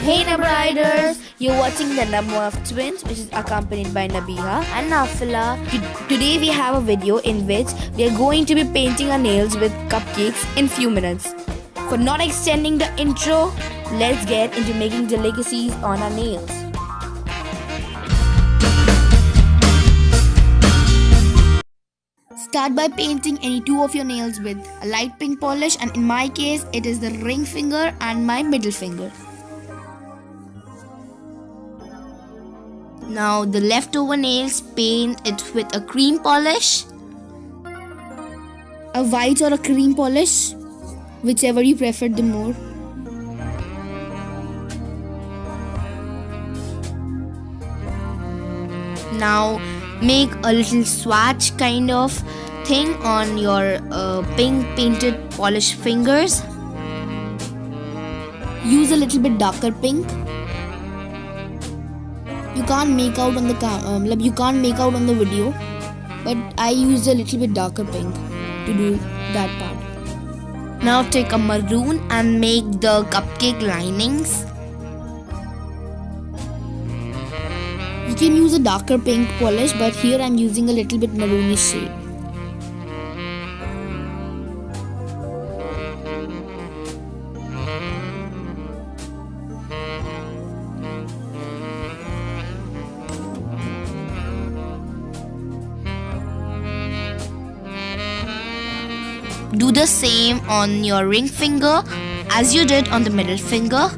Hey naboriders, you're watching the NABOMAW twins, which is accompanied by Nabiha and Nafilah. Today we have a video in which we are going to be painting our nails with cupcakes in few minutes. For not extending the intro, let's get into making delicacies on our nails. Start by painting any two of your nails with a light pink polish, and in my case it is the ring finger and my middle finger. Now the leftover nails, paint it with a cream polish, a white or a cream polish, whichever you prefer the more. Now make a little swatch kind of thing on your pink painted polish fingers. Use a little bit darker pink. You can't make out on the video, but I used a little bit darker pink to do that part. Now take a maroon and make the cupcake linings. You can use a darker pink polish, but here I'm using a little bit maroonish shade. Do the same on your ring finger as you did on the middle finger.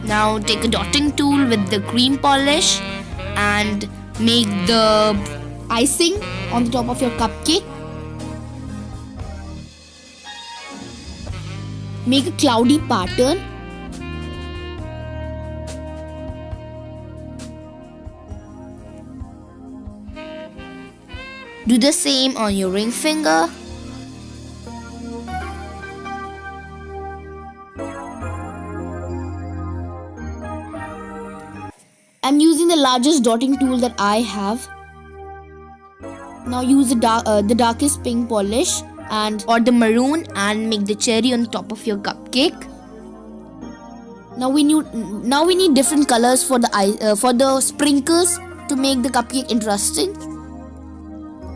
Now take a dotting tool with the cream polish and make the icing on the top of your cupcake. Make a cloudy pattern. Do the same on your ring finger. I'm using the largest dotting tool that I have. Now use the darkest pink polish or the maroon and make the cherry on top of your cupcake. Now we need different colors for the sprinkles to make the cupcake interesting.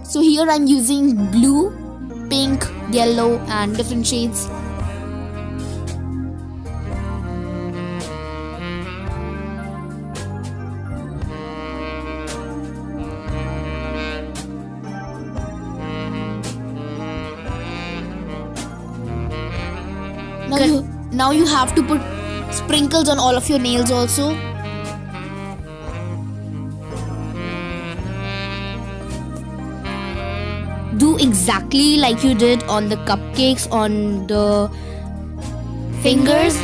So here I'm using blue, pink, yellow and different shades. Now you have to put sprinkles on all of your nails also. Do exactly like you did on the cupcakes on the fingers.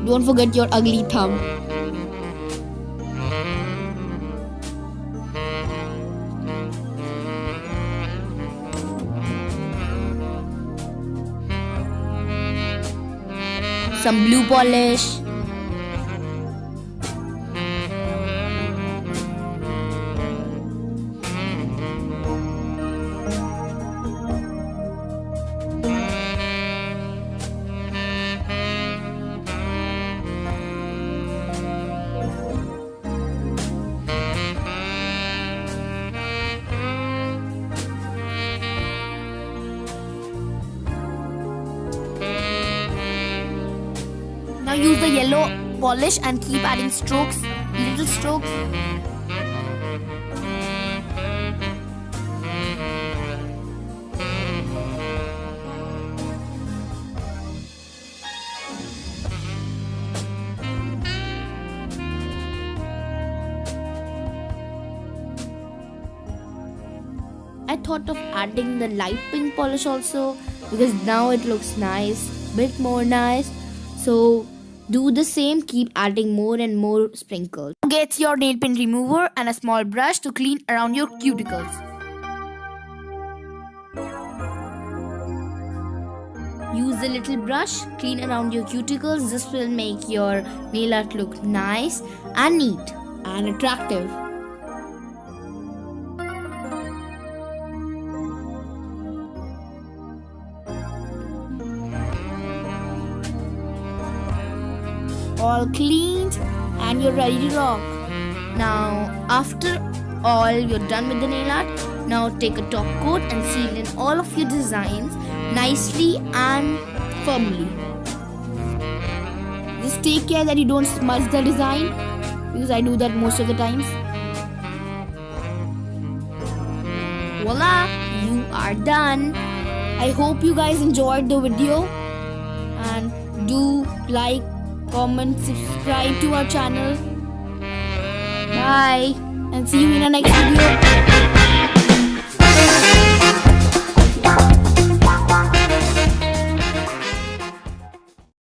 Don't forget your ugly thumb. Some blue polish. Now use the yellow polish and keep adding strokes, little strokes. I thought of adding the light pink polish also because now it looks nice. bit more nice. So do the same, keep adding more and more sprinkles. Get your nail paint remover and a small brush to clean around your cuticles. Use the little brush, clean around your cuticles. This will make your nail art look nice and neat and attractive. All cleaned and you're ready to rock. Now after all you're done with the nail art, now take a top coat and seal in all of your designs nicely and firmly. Just take care that you don't smudge the design, because I do that most of the times. Voila, you are done. I hope you guys enjoyed the video, and do like, comment, subscribe to our channel. Bye, and see you in our next video.